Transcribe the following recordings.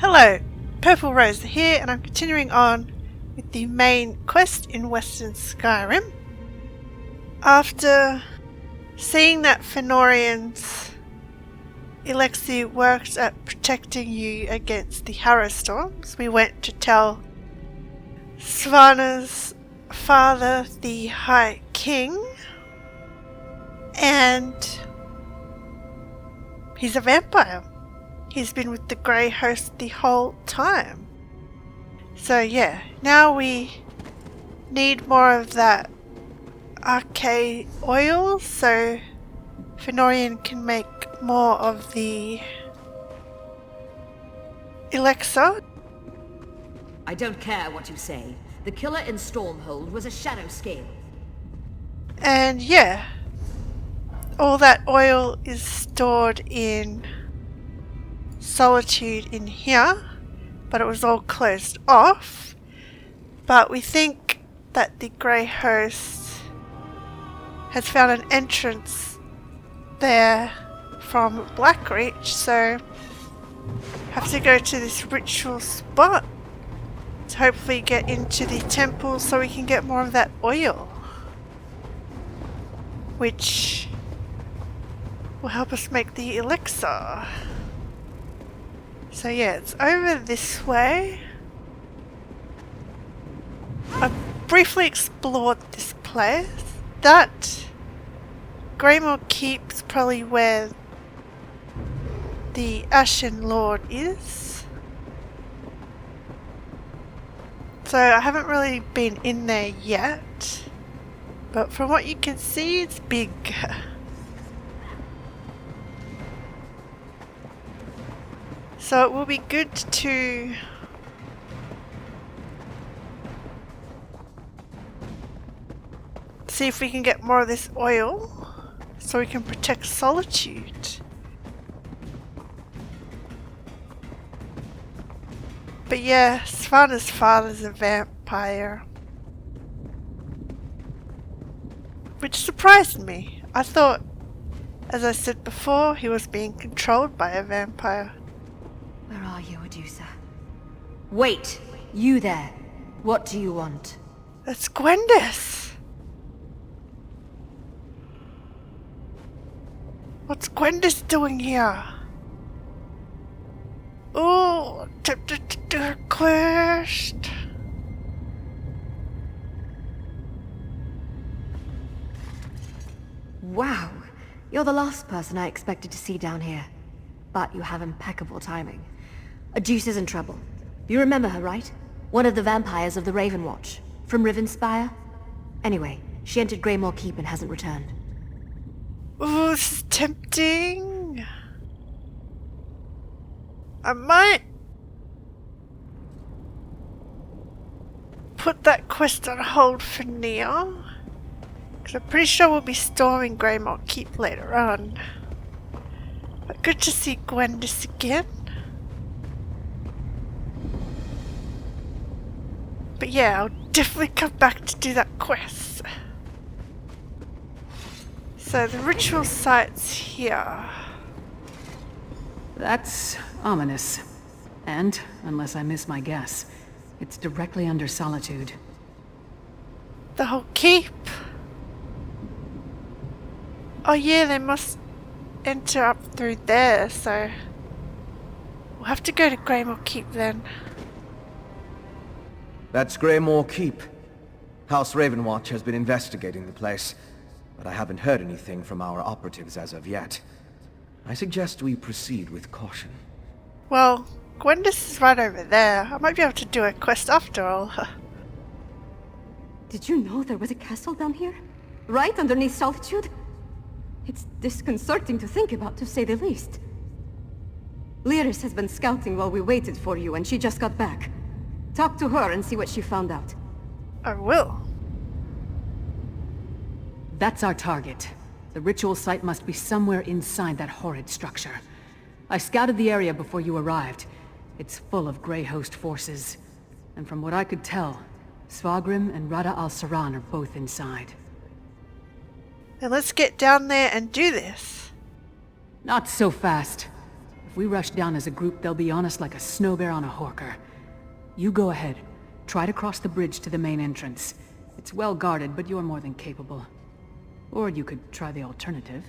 Hello, Purple Rose here, and I'm continuing on with the main quest in Western Skyrim. After seeing that Fëanorian's elixir works at protecting you against the Harrow Storms, we went to tell Svanna's father, the High King, and he's a vampire. He's been with the Grey Host the whole time. So yeah, now we need more of that arcane oil so Fëanorian can make more of the elixir. I don't care what you say. The killer in Stormhold was a shadow scale. And yeah, all that oil is stored in Solitude in here, but it was all closed off. But we think that the Grey Host has found an entrance there from Blackreach, so have to go to this ritual spot to hopefully get into the temple so we can get more of that oil, which will help us make the elixir. So yeah, it's over this way. I briefly explored this place. That Greymoor Keep is probably where the Ashen Lord is. So I haven't really been in there yet, but from what you can see, it's big. So it will be good to see if we can get more of this oil so we can protect Solitude. But yeah, Svanna's father's a vampire, which surprised me. I thought, as I said before, he was being controlled by a vampire. Where are you, Adusa? Wait! You there! What do you want? That's Gwendis! What's Gwendis doing here? Oh, tempted to do her quest. Wow! You're the last person I expected to see down here. But you have impeccable timing. Adusa's in trouble. You remember her, right? One of the vampires of the Raven Watch. From Rivenspire? Anyway, she entered Greymoor Keep and hasn't returned. Ooh, this is tempting. I might put that quest on hold for now, because I'm pretty sure we'll be storming Greymoor Keep later on. But good to see Gwendis again. But yeah, I'll definitely come back to do that quest. So the ritual site's here. That's ominous. And, unless I miss my guess, it's directly under Solitude. The whole keep? Oh yeah, they must enter up through there, so we'll have to go to Greymoor Keep then. That's Greymoor Keep. House Ravenwatch has been investigating the place, but I haven't heard anything from our operatives as of yet. I suggest we proceed with caution. Well, Gwendis is right over there. I might be able to do a quest after all. Did you know there was a castle down here? Right underneath Solitude? It's disconcerting to think about, to say the least. Lyris has been scouting while we waited for you, and she just got back. Talk to her and see what she found out. I will. That's our target. The ritual site must be somewhere inside that horrid structure. I scouted the area before you arrived. It's full of Grey Host forces. And from what I could tell, Svagrim and Rada al-Saran are both inside. Then let's get down there and do this. Not so fast. If we rush down as a group, they'll be on us like a snow bear on a horker. You go ahead. Try to cross the bridge to the main entrance. It's well guarded, but you're more than capable. Or you could try the alternative.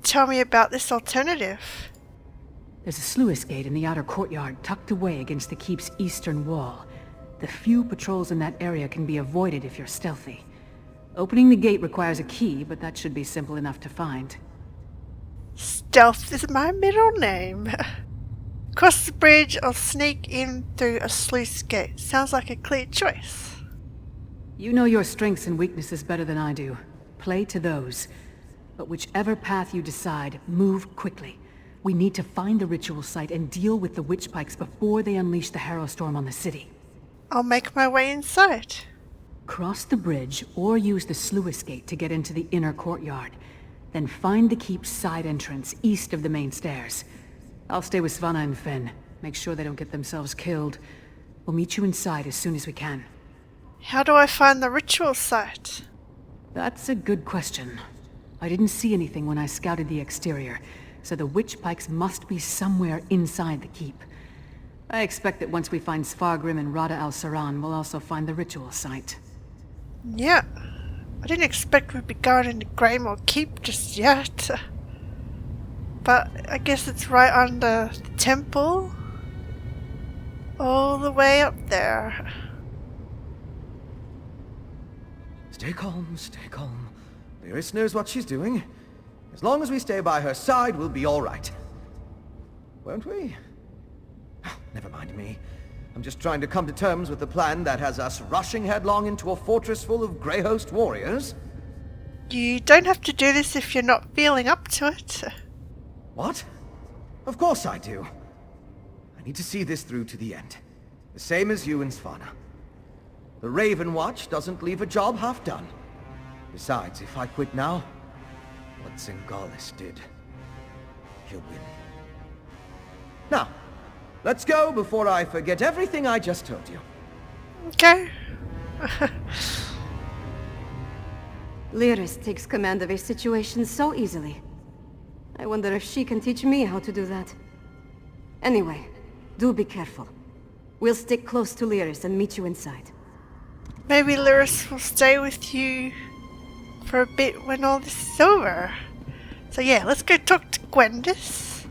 Tell me about this alternative. There's a sluice gate in the outer courtyard tucked away against the keep's eastern wall. The few patrols in that area can be avoided if you're stealthy. Opening the gate requires a key, but that should be simple enough to find. Stealth is my middle name. Cross the bridge or sneak in through a sluice gate. Sounds like a clear choice. You know your strengths and weaknesses better than I do. Play to those. But whichever path you decide, move quickly. We need to find the ritual site and deal with the witch pikes before they unleash the Harrow Storm on the city. I'll make my way inside. Cross the bridge or use the sluice gate to get into the inner courtyard. Then find the keep's side entrance east of the main stairs. I'll stay with Svanna and Finn. Make sure they don't get themselves killed. We'll meet you inside as soon as we can. How do I find the ritual site? That's a good question. I didn't see anything when I scouted the exterior, so the witch pikes must be somewhere inside the keep. I expect that once we find Svargrim and Rada al-Saran, we'll also find the ritual site. Yeah. I didn't expect we'd be going into Greymoor Keep just yet. But I guess it's right under the temple. All the way up there. Stay calm, stay calm. Lyris knows what she's doing. As long as we stay by her side, we'll be all right. Won't we? Never mind me. I'm just trying to come to terms with the plan that has us rushing headlong into a fortress full of Greyhost warriors. You don't have to do this if you're not feeling up to it. What? Of course I do. I need to see this through to the end. The same as you and Svanna. The Raven Watch doesn't leave a job half done. Besides, if I quit now, what Singalis did, he'll win. Now, let's go before I forget everything I just told you. Okay. Lyris takes command of a situation so easily. I wonder if she can teach me how to do that. Anyway, do be careful. We'll stick close to Lyris and meet you inside. Maybe Lyris will stay with you for a bit when all this is over. So yeah, let's go talk to Gwendis.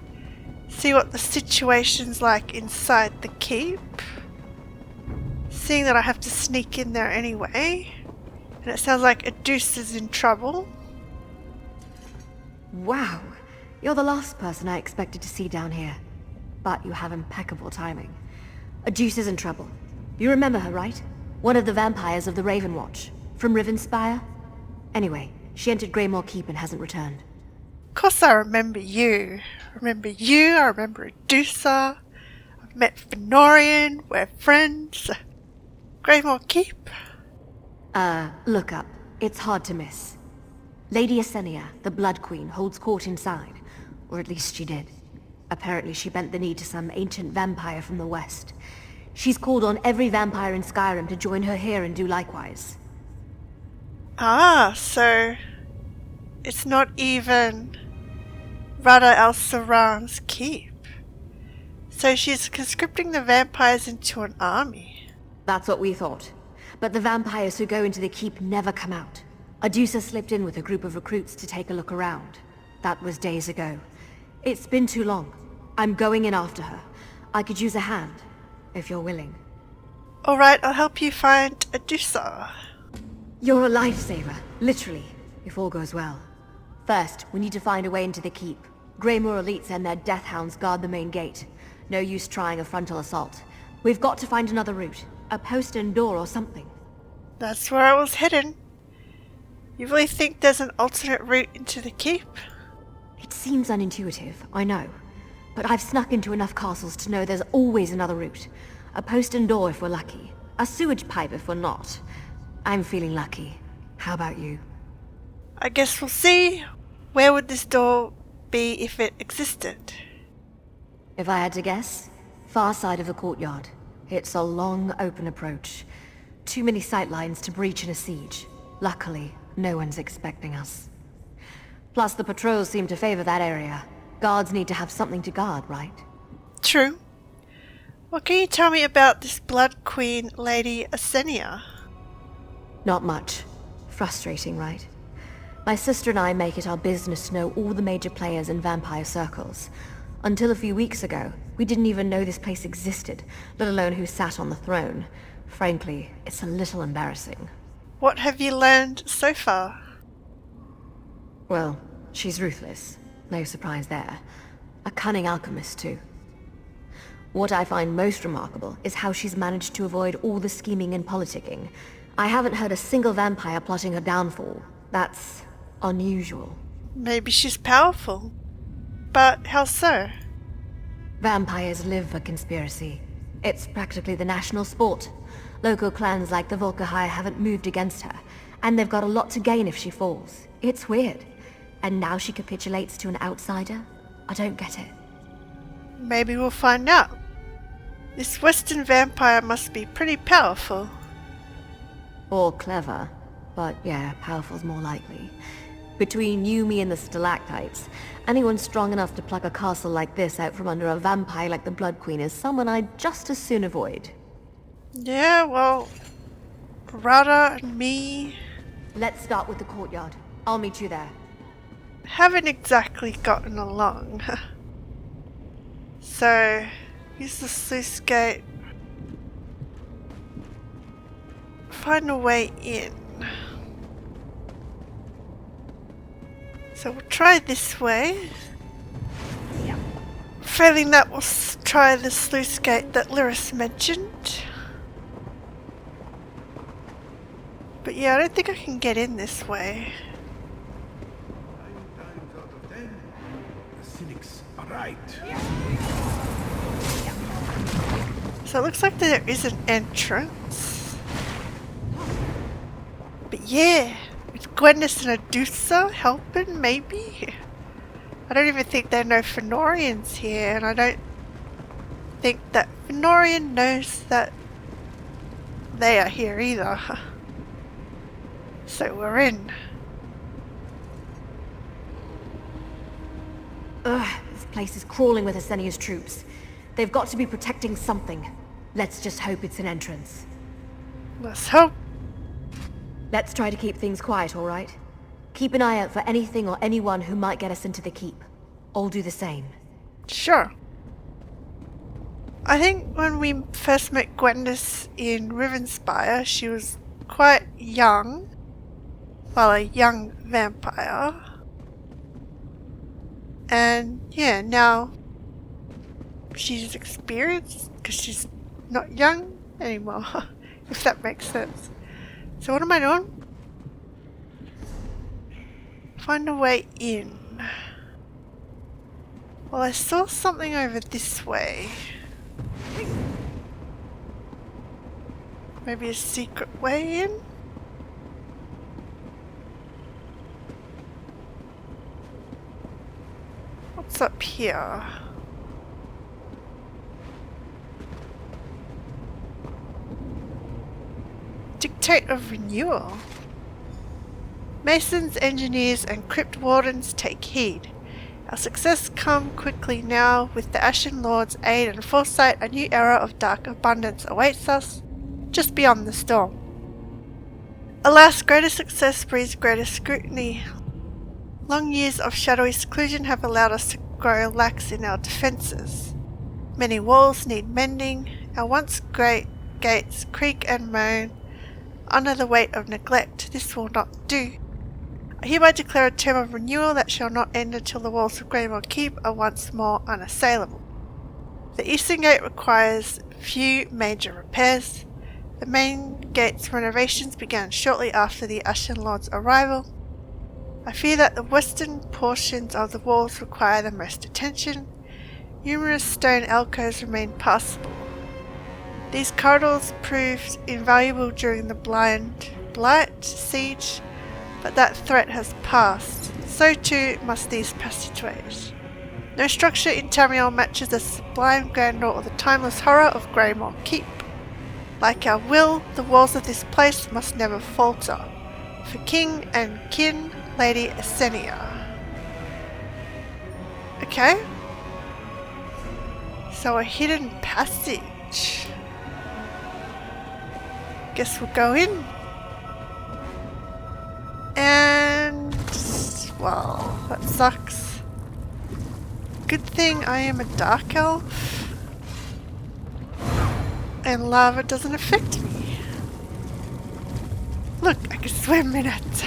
See what the situation's like inside the keep. Seeing that I have to sneak in there anyway. And it sounds like Adus is in trouble. Wow. You're the last person I expected to see down here. But you have impeccable timing. Adus is in trouble. You remember her, right? One of the vampires of the Raven Watch. From Rivenspire? Anyway, she entered Greymoor Keep and hasn't returned. Of course I remember you. I remember Adusa. I've met Fenorian. We're friends. Greymoor Keep? Look up. It's hard to miss. Lady Asenia, the Blood Queen, holds court inside. Or at least she did. Apparently she bent the knee to some ancient vampire from the west. She's called on every vampire in Skyrim to join her here and do likewise. Ah, so it's not even Rada al-Saran's keep. So she's conscripting the vampires into an army. That's what we thought. But the vampires who go into the keep never come out. Adusa slipped in with a group of recruits to take a look around. That was days ago. It's been too long. I'm going in after her. I could use a hand, if you're willing. Alright, I'll help you find Adusa. You're a lifesaver, literally, if all goes well. First, we need to find a way into the keep. Greymoor elites and their death hounds guard the main gate. No use trying a frontal assault. We've got to find another route. A postern door or something. That's where I was heading. You really think there's an alternate route into the keep? It seems unintuitive, I know. But I've snuck into enough castles to know there's always another route. A postern door if we're lucky. A sewage pipe if we're not. I'm feeling lucky. How about you? I guess we'll see. Where would this door be if it existed? If I had to guess, far side of the courtyard. It's a long, open approach. Too many sight lines to breach in a siege. Luckily, no one's expecting us. Plus, the patrols seem to favor that area. Guards need to have something to guard, right? True. What can you tell me about this Blood Queen Lady Asenia? Not much. Frustrating, right? My sister and I make it our business to know all the major players in vampire circles. Until a few weeks ago, we didn't even know this place existed, let alone who sat on the throne. Frankly, it's a little embarrassing. What have you learned so far? Well, she's ruthless. No surprise there. A cunning alchemist, too. What I find most remarkable is how she's managed to avoid all the scheming and politicking. I haven't heard a single vampire plotting her downfall. That's unusual. Maybe she's powerful. But how so? Vampires live for conspiracy. It's practically the national sport. Local clans like the Volkahai haven't moved against her, and they've got a lot to gain if she falls. It's weird. And now she capitulates to an outsider? I don't get it. Maybe we'll find out. This Western vampire must be pretty powerful. Or clever. But yeah, powerful's more likely. Between you, me, and the stalactites, anyone strong enough to pluck a castle like this out from under a vampire like the Blood Queen is someone I'd just as soon avoid. Yeah, well, Rada and me Let's start with the courtyard. I'll meet you there. haven't exactly gotten along. So, use the sluice gate. Find a way in. So we'll try this way. Failing that, we'll try the sluice gate that Lyris mentioned. But yeah, I don't think I can get in this way. 9 times out of 10, the cynics are right. So it looks like there is an entrance. But yeah, with Gwendis and Adusa helping, maybe? I don't even think there are no Fenorians here, and I don't think that Fenorian knows that they are here either. So we're in. Ugh, this place is crawling with Asenia's troops. They've got to be protecting something. Let's just hope it's an entrance. Let's hope. Let's try to keep things quiet, all right? Keep an eye out for anything or anyone who might get us into the keep. I'll do the same. Sure. I think when we first met Gwendis in Rivenspire, she was quite young. Well, a young vampire. And yeah, now she's experienced because she's not young anymore, if that makes sense. So what am I doing? Find a way in. Well, I saw something over this way. Maybe a secret way in? What's up here? Dictate of renewal. Masons, engineers, and crypt wardens take heed. Our success come quickly now. With the Ashen Lord's aid and foresight, a new era of dark abundance awaits us, just beyond the storm. Alas, greater success breeds greater scrutiny. Long years of shadowy seclusion have allowed us to grow lax in our defences. Many walls need mending. Our once great gates creak and moan under the weight of neglect. This will not do. I hereby declare a term of renewal that shall not end until the walls of Greymoor Keep are once more unassailable. The eastern gate requires few major repairs. The main gate's renovations began shortly after the Ashen Lord's arrival. I fear that the western portions of the walls require the most attention. Numerous stone alcoves remain passable. These corridors proved invaluable during the Blight siege, but that threat has passed. So too must these passageways. No structure in Tamriel matches the sublime grandeur or the timeless horror of Greymoor Keep. Like our will, the walls of this place must never falter. For king and kin, Lady Asenia. Okay. So a hidden passage. Guess we'll go in. And... well, that sucks. Good thing I am a dark elf. And lava doesn't affect me. Look, I can swim in it.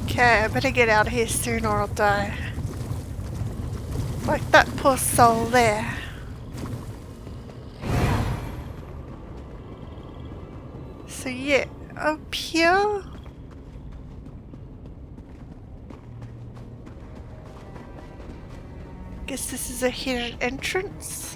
Okay, I better get out of here soon or I'll die. Like that poor soul there. So yeah, up here. Guess this is a hidden entrance.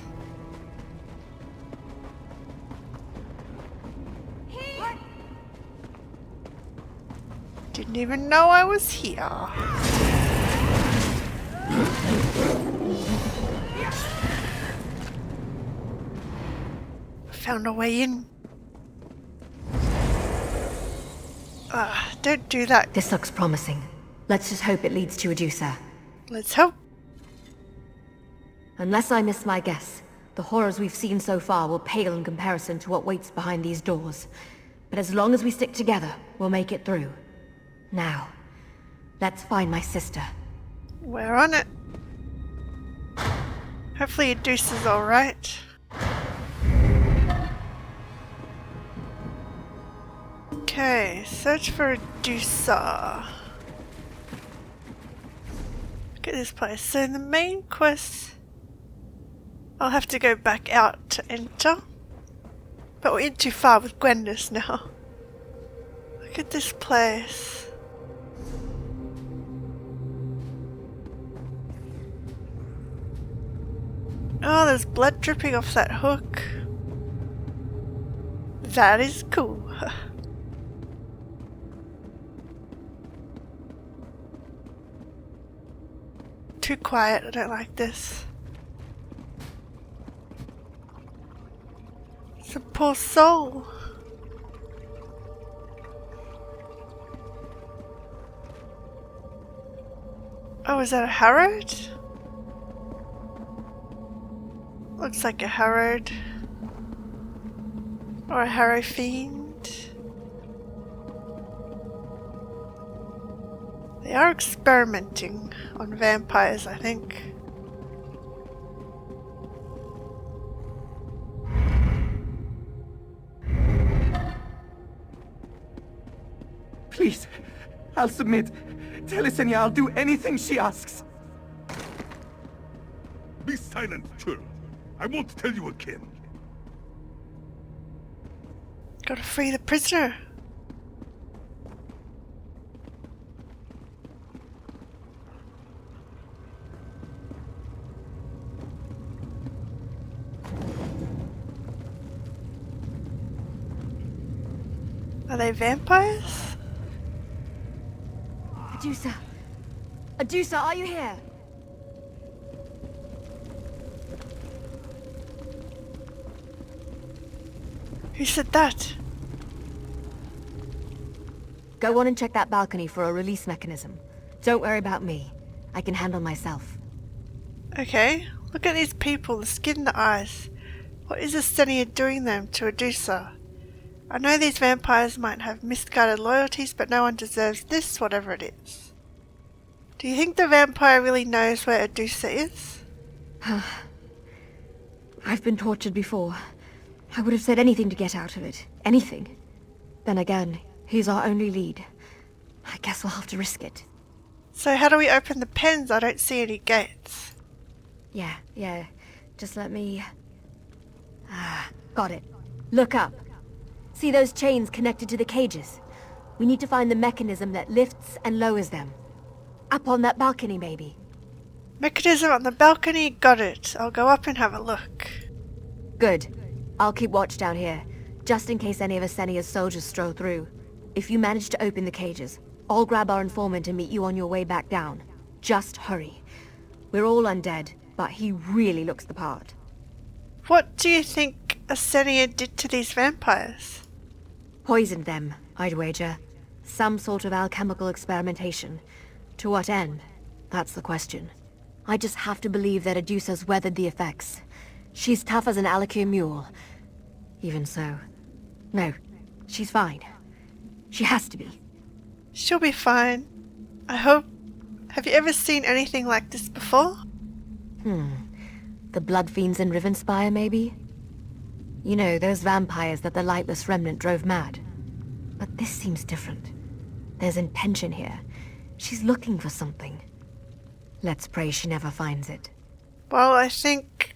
Didn't even know I was here. Found a way in. Don't do that. This looks promising. Let's just hope it leads to Adusa. Let's hope. Unless I miss my guess, the horrors we've seen so far will pale in comparison to what waits behind these doors. But as long as we stick together, we'll make it through. Now, let's find my sister. We're on it. Hopefully Adusa's alright. Okay, search for Adusa. Look at this place. So the main quest... I'll have to go back out to enter. But we're in too far with Gwendis now. Look at this place. Oh, there's blood dripping off that hook. That is cool. Too quiet, I don't like this. It's a poor soul. Oh, is that a Harrod? Looks like a Harrod. Or a Harrow Fiend. They are experimenting on vampires, I think. Please, I'll submit. Tell Isenia I'll do anything she asks. Be silent, churl. I won't tell you again. Gotta free the prisoner. Are they vampires? Adusa! Adusa, are you here? Who said that? Go on and check that balcony for a release mechanism. Don't worry about me. I can handle myself. Okay, look at these people, the skin in the eyes. What is Isenia doing them to Adusa? I know these vampires might have misguided loyalties, but no one deserves this, whatever it is. Do you think the vampire really knows where Adusa is? I've been tortured before. I would have said anything to get out of it. Anything. Then again, he's our only lead. I guess we'll have to risk it. So how do we open the pens? I don't see any gates. Yeah. Just let me... got it. Look up. See those chains connected to the cages? We need to find the mechanism that lifts and lowers them. Up on that balcony, maybe. Mechanism on the balcony? Got it. I'll go up and have a look. Good. I'll keep watch down here, just in case any of Isenia's soldiers stroll through. If you manage to open the cages, I'll grab our informant and meet you on your way back down. Just hurry. We're all undead, but he really looks the part. What do you think Isenia did to these vampires? Poisoned them, I'd wager. Some sort of alchemical experimentation. To what end? That's the question. I just have to believe that Adusa's weathered the effects. She's tough as an Alikir mule. Even so. No, she's fine. She has to be. She'll be fine. I hope. Have you ever seen anything like this before? The blood fiends in Rivenspire, maybe? You know, those vampires that the Lightless Remnant drove mad. But this seems different. There's intention here. She's looking for something. Let's pray she never finds it. Well, I think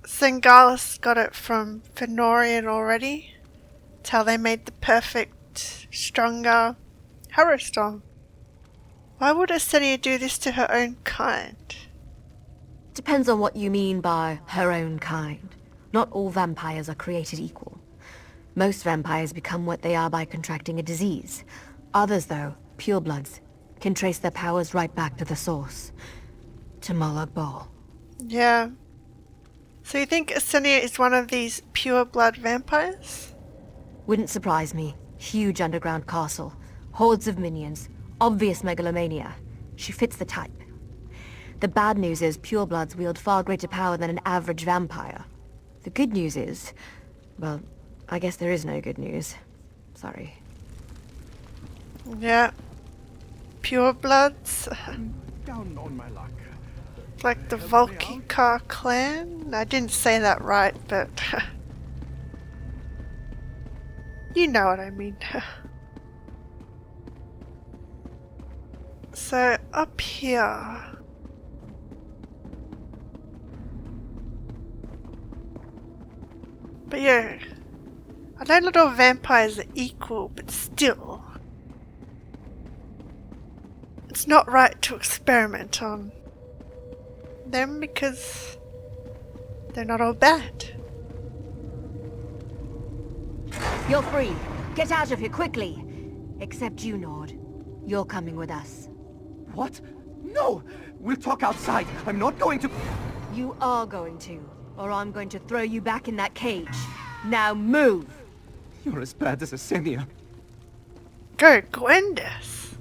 Sengalis got it from Fenorian already. It's how they made the perfect, stronger Harrowstorm. Why would Asenia do this to her own kind? Depends on what you mean by her own kind. Not all vampires are created equal. Most vampires become what they are by contracting a disease. Others, though, purebloods, can trace their powers right back to the source. To Molag Bal. Yeah. So you think Asenia is one of these pure-blood vampires? Wouldn't surprise me. Huge underground castle. Hordes of minions. Obvious megalomania. She fits the type. The bad news is purebloods wield far greater power than an average vampire. The good news is... well, I guess there is no good news. Sorry. Yeah. Purebloods? Down on my luck. Like the Volkikar clan? I didn't say that right, but... you know what I mean. So, up here... But yeah, I know not all vampires are equal, but still. It's not right to experiment on them because they're not all bad. You're free. Get out of here quickly. Except you, Nord. You're coming with us. What? No! We'll talk outside. I'm not going to... You are going to, or I'm going to throw you back in that cage. Now move! You're as bad as Asenia. Go, Gwendis!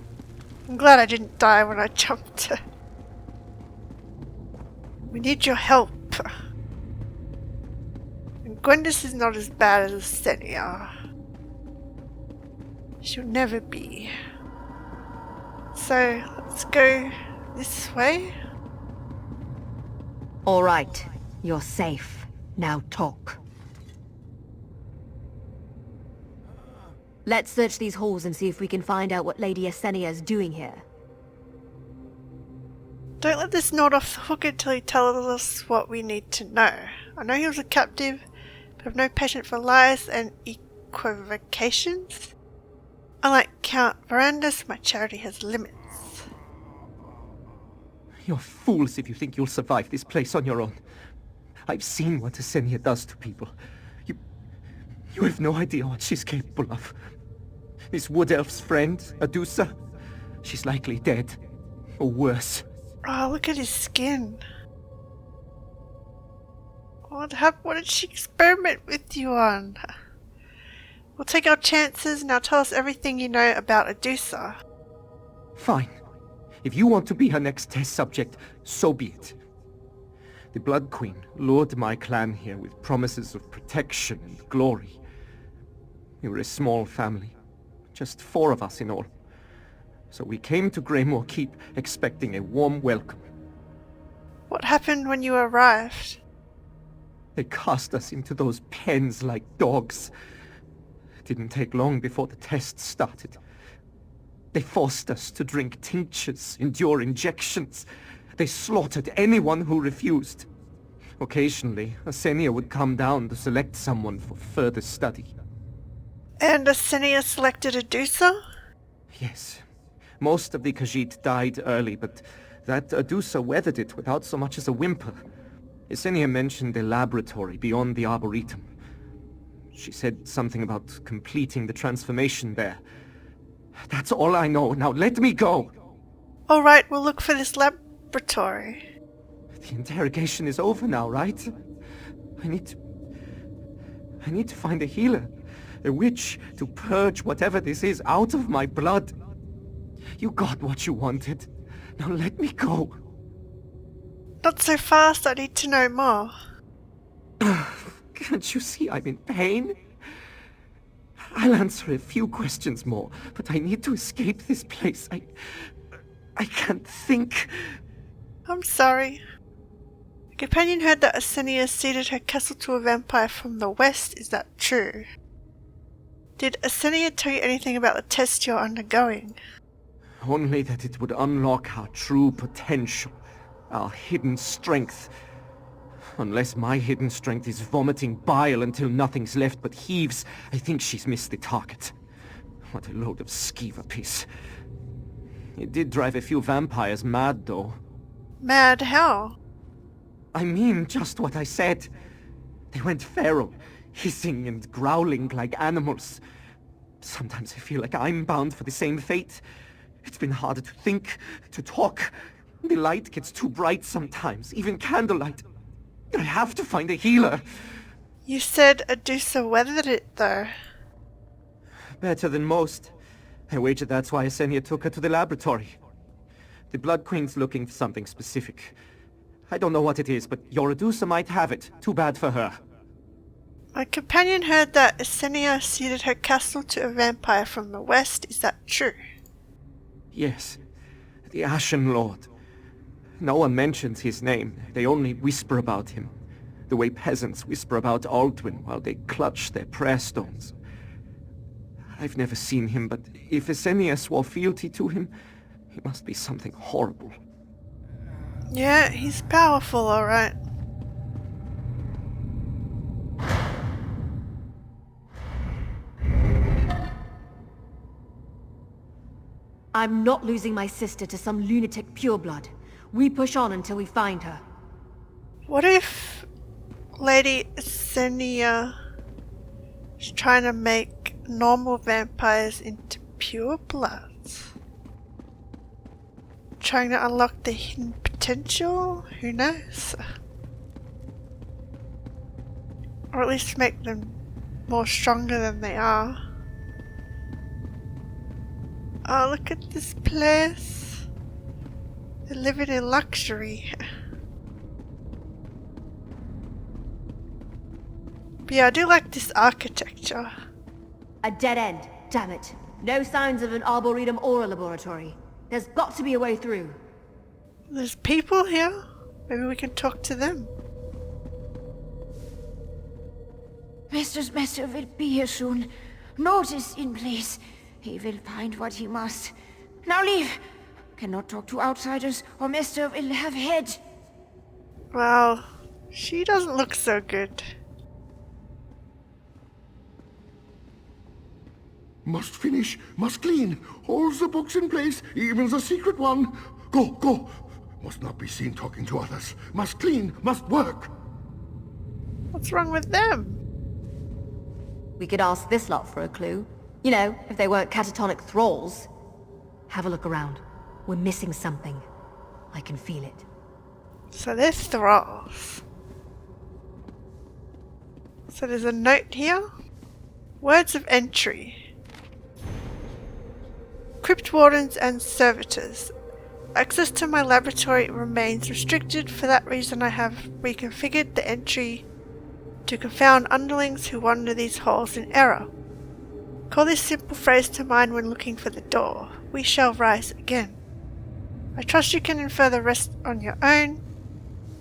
I'm glad I didn't die when I jumped. We need your help. And Gwendis is not as bad as Asenia. She'll never be. So, let's go this way. All right. You're safe. Now talk. Let's search these halls and see if we can find out what Lady Asenia is doing here. Don't let this Nord off the hook until he tells us what we need to know. I know he was a captive, but I've no patience for lies and equivocations. Unlike Count Verandus, my charity has limits. You're fools if you think you'll survive this place on your own. I've seen what Asenia does to people. You have no idea what she's capable of. This wood elf's friend, Adusa, she's likely dead. Or worse. Oh, look at his skin. What did she experiment with you on? We'll take our chances. Now tell us everything you know about Adusa. Fine. If you want to be her next test subject, so be it. The Blood Queen lured my clan here with promises of protection and glory. We were a small family, just 4 of us in all. So we came to Greymoor Keep expecting a warm welcome. What happened when you arrived? They cast us into those pens like dogs. It didn't take long before the tests started. They forced us to drink tinctures, endure injections. They slaughtered anyone who refused. Occasionally, Asenia would come down to select someone for further study. And Asenia selected Adusa? Yes. Most of the Khajiit died early, but that Adusa weathered it without so much as a whimper. Asenia mentioned a laboratory beyond the Arboretum. She said something about completing the transformation there. That's all I know. Now let me go! Alright, we'll look for this laboratory. The interrogation is over now, right? I need to find a healer. A witch to purge whatever this is out of my blood. You got what you wanted. Now let me go. Not so fast, I need to know more. Can't you see I'm in pain? I'll answer a few questions more, but I need to escape this place. I can't think. I'm sorry. A companion heard that Asenia ceded her castle to a vampire from the west. Is that true? Did Asenia tell you anything about the test you're undergoing? Only that it would unlock our true potential, our hidden strength. Unless my hidden strength is vomiting bile until nothing's left but heaves, I think she's missed the target. What a load of skeever piece. It did drive a few vampires mad, though. Mad how? I mean just what I said. They went feral, hissing and growling like animals. Sometimes I feel like I'm bound for the same fate. It's been harder to think, to talk. The light gets too bright sometimes, even candlelight. I have to find a healer. You said Adusa weathered it, though. Better than most. I wager that's why Asenia took her to the laboratory. The Blood Queen's looking for something specific. I don't know what it is, but your Adusa might have it. Too bad for her. My companion heard that Asenia ceded her castle to a vampire from the west. Is that true? Yes. The Ashen Lord. No one mentions his name. They only whisper about him. The way peasants whisper about Aldwin while they clutch their prayer stones. I've never seen him, but if Asenia swore fealty to him, he must be something horrible. Yeah, he's powerful, alright. I'm not losing my sister to some lunatic pureblood. We push on until we find her. What if Lady Asenia is trying to make normal vampires into purebloods? Trying to unlock the hidden potential? Who knows? Or at least make them more stronger than they are. Oh, look at this place. They're living in luxury. But yeah, I do like this architecture. A dead end, damn it. No signs of an arboretum or a laboratory. There's got to be a way through. There's people here. Maybe we can talk to them. Mistress Messer will be here soon. Notice in place. He will find what he must. Now leave. Cannot talk to outsiders or Messer will have head. Well, she doesn't look so good. Must finish, must clean. All the books in place, even the secret one. Go, go. Must not be seen talking to others. Must clean, must work. What's wrong with them? We could ask this lot for a clue. You know, if they weren't catatonic thralls. Have a look around. We're missing something. I can feel it. So they're thralls. So there's a note here. Words of entry. Crypt wardens and servitors. Access to my laboratory remains restricted. For that reason I have reconfigured the entry to confound underlings who wander these halls in error. Call this simple phrase to mind when looking for the door. We shall rise again. I trust you can infer the rest on your own.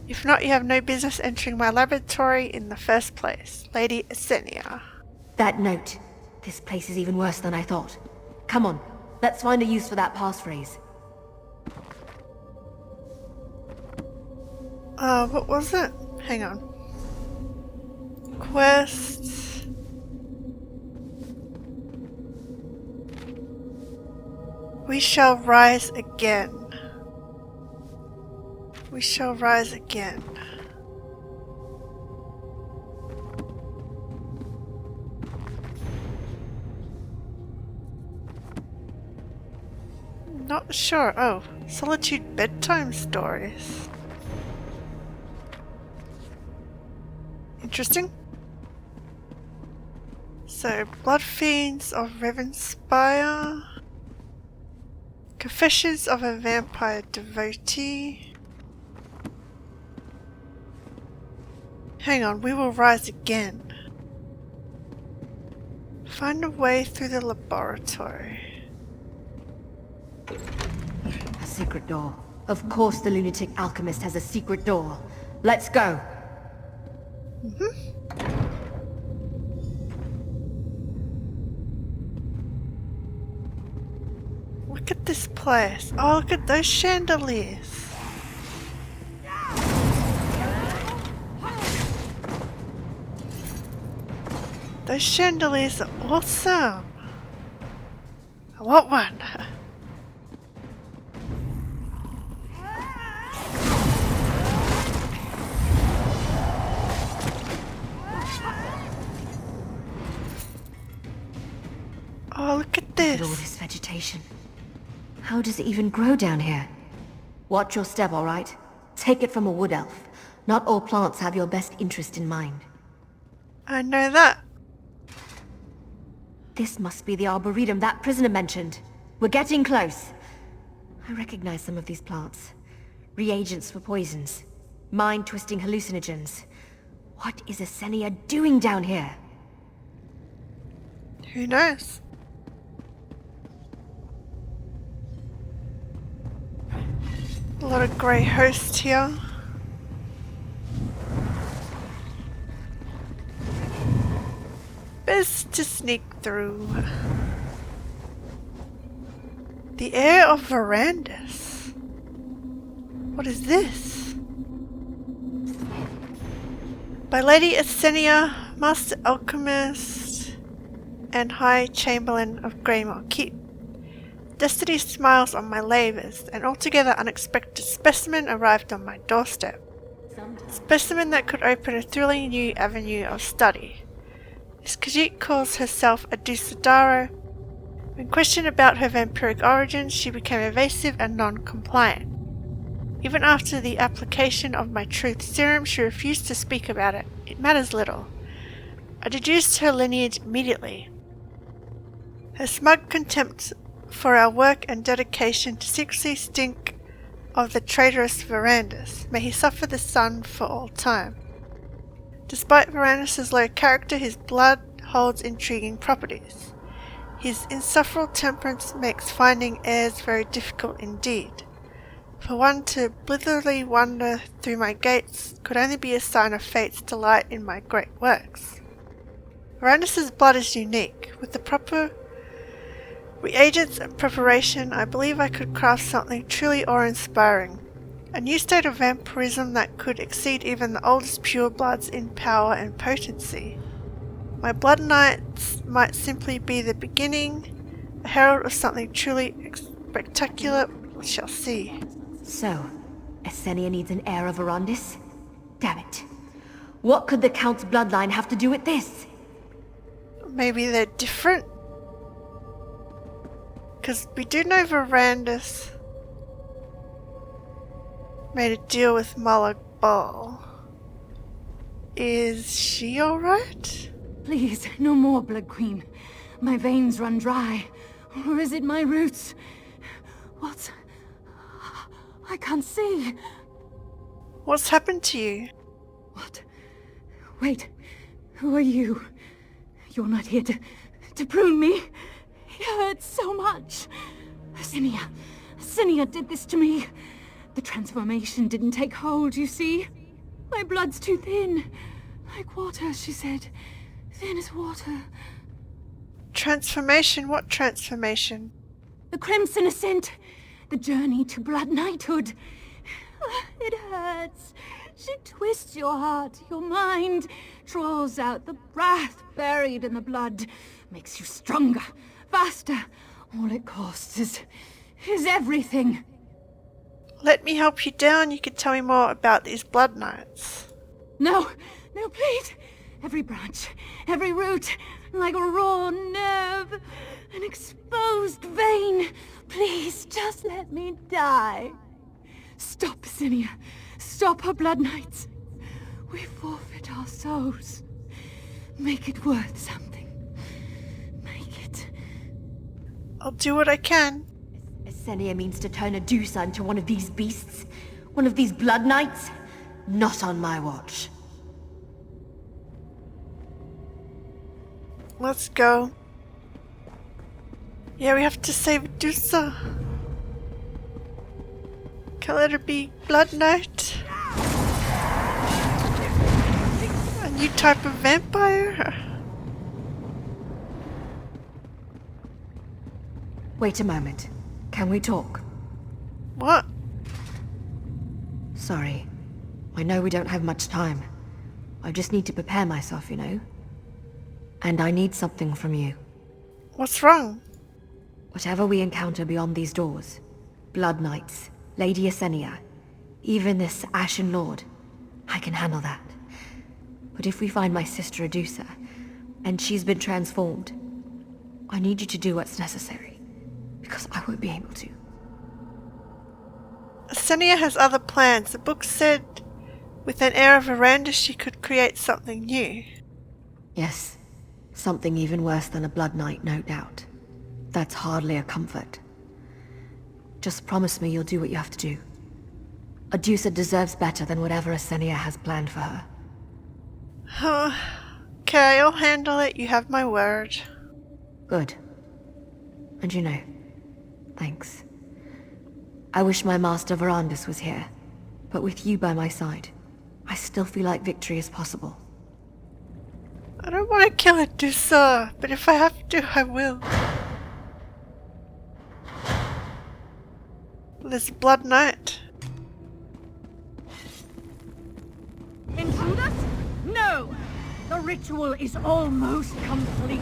If not, you have no business entering my laboratory in the first place. Lady Asenia. That note. This place is even worse than I thought. Come on, let's find a use for that passphrase. What was it? Hang on. Quest. We shall rise again. We shall rise again. Not sure. Oh, Solitude bedtime stories. Interesting. So, Blood Fiends of Ravenspire. Confessions of a Vampire Devotee. Hang on, we will rise again. Find a way through the laboratory. A secret door. Of course the lunatic alchemist has a secret door. Let's go. Look at this place. Oh, look at those chandeliers. Those chandeliers are awesome. I want one. Oh, look at Look at all this. this vegetation. How does it even grow down here? Watch your step, all right? Take it from a wood elf. Not all plants have your best interest in mind. I know that. This must be the arboretum that prisoner mentioned. We're getting close. I recognize some of these plants. Reagents for poisons. Mind-twisting hallucinogens. What is Esenia doing down here? Who knows? A lot of grey hosts here. Best to sneak through. The air of verandas. What is this? By Lady Esenia, Master Alchemist and High Chamberlain of Greymoor Keep. Destiny smiles on my labours. An altogether unexpected specimen arrived on my doorstep. Specimen that could open a thrilling new avenue of study. This Khajiit calls herself a Dusadaro. When questioned about her vampiric origins, she became evasive and non-compliant. Even after the application of my truth serum, she refused to speak about it. It matters little. I deduced her lineage immediately. Her smug contempt for our work and dedication to secrecy stink of the traitorous Verandis. May he suffer the sun for all time. Despite Verandis' low character, his blood holds intriguing properties. His insufferable temperance makes finding heirs very difficult indeed. For one to blithely wander through my gates could only be a sign of fate's delight in my great works. Verandis' blood is unique. With the proper reagents and preparation, I believe I could craft something truly awe-inspiring. A new state of vampirism that could exceed even the oldest purebloods in power and potency. My blood knights might simply be the beginning, a herald of something truly spectacular. We shall see. So, Esenia needs an heir of Verandis? Damn it. What could the Count's bloodline have to do with this? Maybe they're different? Because we do know Verandis made a deal with Molag Bal. Is she alright? Please, no more, Blood Queen. My veins run dry. Or is it my roots? What? I can't see. What's happened to you? What? Wait. Who are you? You're not here to prune me. It hurts so much. Esenia did this to me. The transformation didn't take hold, you see. My blood's too thin. Like water, she said. Thin as water. Transformation? What transformation? The Crimson Ascent. The journey to blood knighthood. It hurts. She twists your heart, your mind, draws out the wrath buried in the blood, makes you stronger, faster. All it costs is everything. Let me help you down. You could tell me more about these blood knights. No, please. Every branch, every root, like a raw nerve, an exposed vein. Please, just let me die. Stop, Esenia. Stop her blood knights. We forfeit our souls. Make it worth something. I'll do what I can. Esenia means to turn Adusa into one of these beasts? One of these blood knights? Not on my watch. Let's go. Yeah, we have to save Adusa. Can't let her be Blood Knight. A new type of vampire? Wait a moment. Can we talk? What? Sorry. I know we don't have much time. I just need to prepare myself, you know? And I need something from you. What's wrong? Whatever we encounter beyond these doors, Blood Knights, Lady Esenia, even this Ashen Lord, I can handle that. But if we find my sister Adusa, and she's been transformed, I need you to do what's necessary, because I won't be able to. Esenia has other plans. The book said with an air of Veranda she could create something new. Yes, something even worse than a Blood Knight, no doubt. That's hardly a comfort. Just promise me you'll do what you have to do. Adusa deserves better than whatever Esenia has planned for her. Okay, I'll handle it. You have my word. Good. And you know, thanks. I wish my master Verandis was here, but with you by my side, I still feel like victory is possible. I don't want to kill Adusa, but if I have to, I will. There's Blood Knight. Intruders? No! The ritual is almost complete.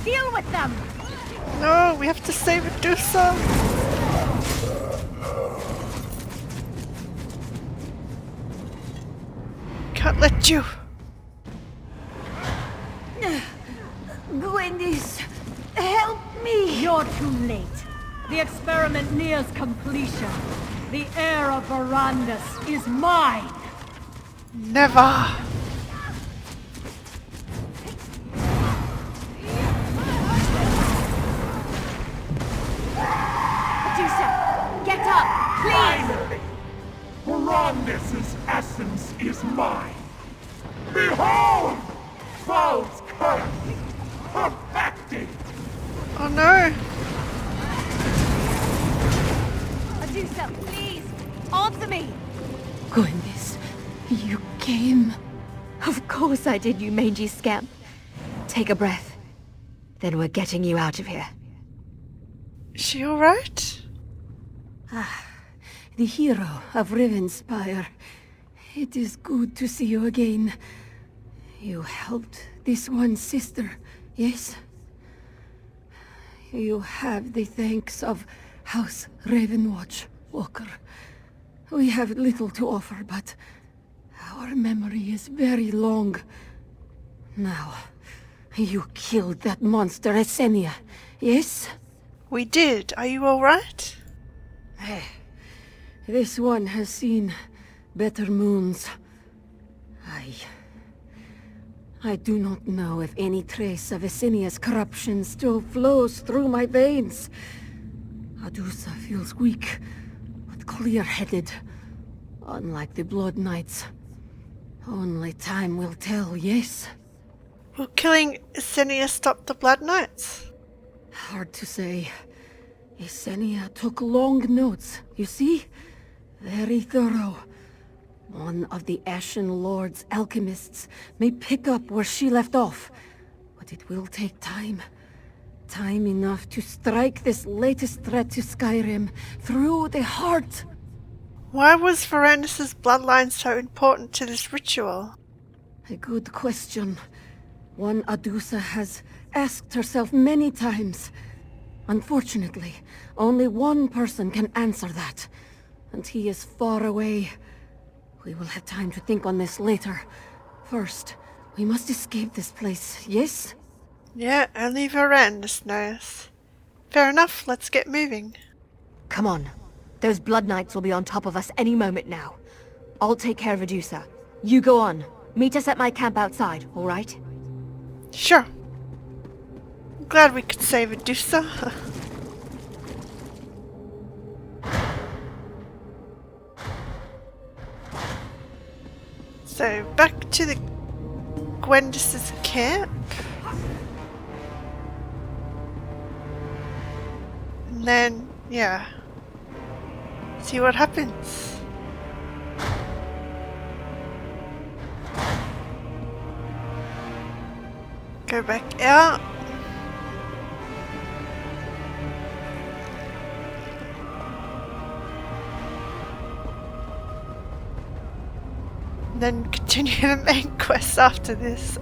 Deal with them! No, we have to save Adusa. Can't let you. Gwendis, help me! You're too late. The experiment nears completion. The heir of Verandis is mine. Never. Adusa, get up, please! Finally! Verandis' essence is mine. Behold! Foul's curse! Perfected! Oh no. Adusa, please! Answer me! Gwendis, you came. Of course I did, you mangy scamp. Take a breath. Then we're getting you out of here. Is she alright? The hero of Rivenspire. It is good to see you again. You helped this one sister, yes? You have the thanks of House Ravenwatch, Walker. We have little to offer, but our memory is very long. Now, you killed that monster Esenia, yes? We did. Are you alright? This one has seen better moons. I do not know if any trace of Esenia's corruption still flows through my veins. Adusa feels weak, but clear-headed. Unlike the Blood Knights. Only time will tell, yes? Will killing Esenia stop the Blood Knights? Hard to say. Esenia took long notes, you see? Very thorough. One of the Ashen Lord's alchemists may pick up where she left off. But it will take time. Time enough to strike this latest threat to Skyrim through the heart. Why was Verandis' bloodline so important to this ritual? A good question. One Adusa has asked herself many times. Unfortunately, only one person can answer that. And he is far away. We will have time to think on this later. First, we must escape this place, yes? Yeah, only Verandis knows. Fair enough, let's get moving. Come on. Those Blood Knights will be on top of us any moment now. I'll take care of Adusa. You go on. Meet us at my camp outside, alright? Sure. I'm glad we could save Adusa. So back to the Gwendis' camp. And then, yeah, see what happens. Go back out. Then continue the main quest after this.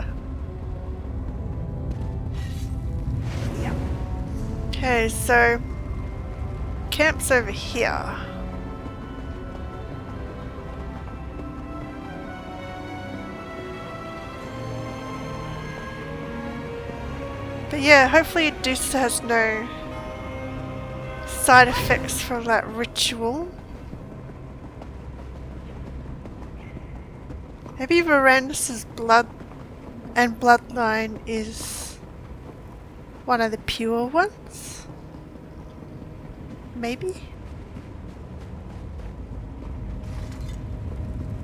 Okay, so camp's over here. But yeah, hopefully Dusa has no side effects from that ritual. Maybe Verandis' blood and bloodline is one of the pure ones? Maybe?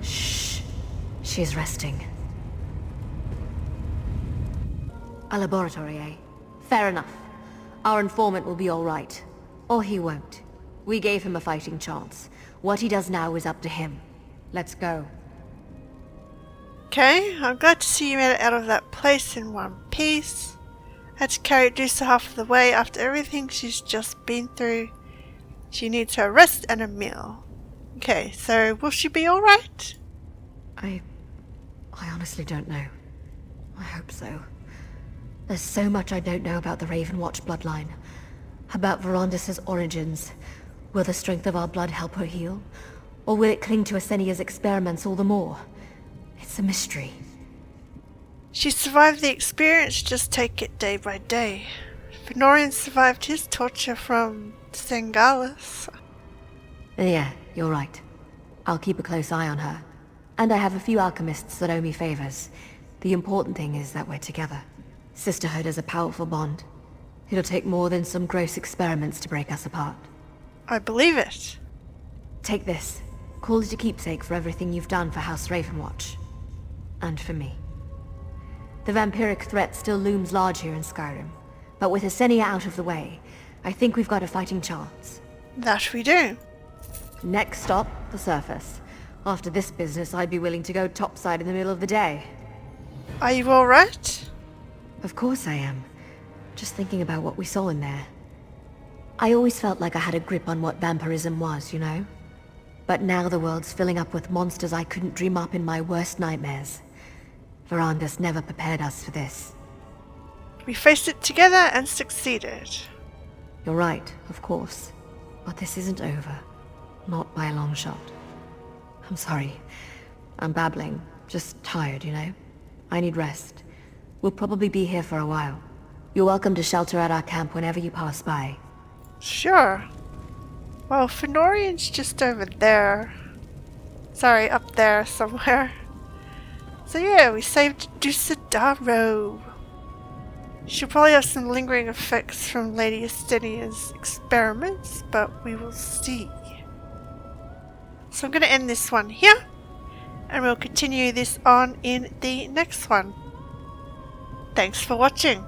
Shh. She's resting. A laboratory, eh? Fair enough. Our informant will be all right. Or he won't. We gave him a fighting chance. What he does now is up to him. Let's go. Okay, I'm glad to see you made it out of that place in one piece. Had to carry Dusa half of the way after everything she's just been through. She needs her rest and a meal. Okay, so will she be alright? I honestly don't know. I hope so. There's so much I don't know about the Ravenwatch bloodline. About Verandis' origins. Will the strength of our blood help her heal? Or will it cling to Asenia's experiments all the more? It's a mystery. She survived the experience, just take it day by day. Fenorian survived his torture from Sengalis. Yeah, you're right. I'll keep a close eye on her. And I have a few alchemists that owe me favors. The important thing is that we're together. Sisterhood is a powerful bond. It'll take more than some gross experiments to break us apart. I believe it. Take this. Call it a keepsake for everything you've done for House Ravenwatch. And for me. The vampiric threat still looms large here in Skyrim. But with Asenia out of the way, I think we've got a fighting chance. That we do. Next stop, the surface. After this business, I'd be willing to go topside in the middle of the day. Are you alright? Of course I am. Just thinking about what we saw in there. I always felt like I had a grip on what vampirism was, you know? But now the world's filling up with monsters I couldn't dream up in my worst nightmares. Verandis never prepared us for this. We faced it together and succeeded. You're right, of course. But this isn't over. Not by a long shot. I'm sorry. I'm babbling. Just tired, you know? I need rest. We'll probably be here for a while. You're welcome to shelter at our camp whenever you pass by. Sure. Well, Fenorian's just over there. Sorry, up there somewhere. So yeah, we saved Dusadaro. She'll probably have some lingering effects from Lady Estenia's experiments, but we will see. So I'm going to end this one here, and we'll continue this on in the next one. Thanks for watching.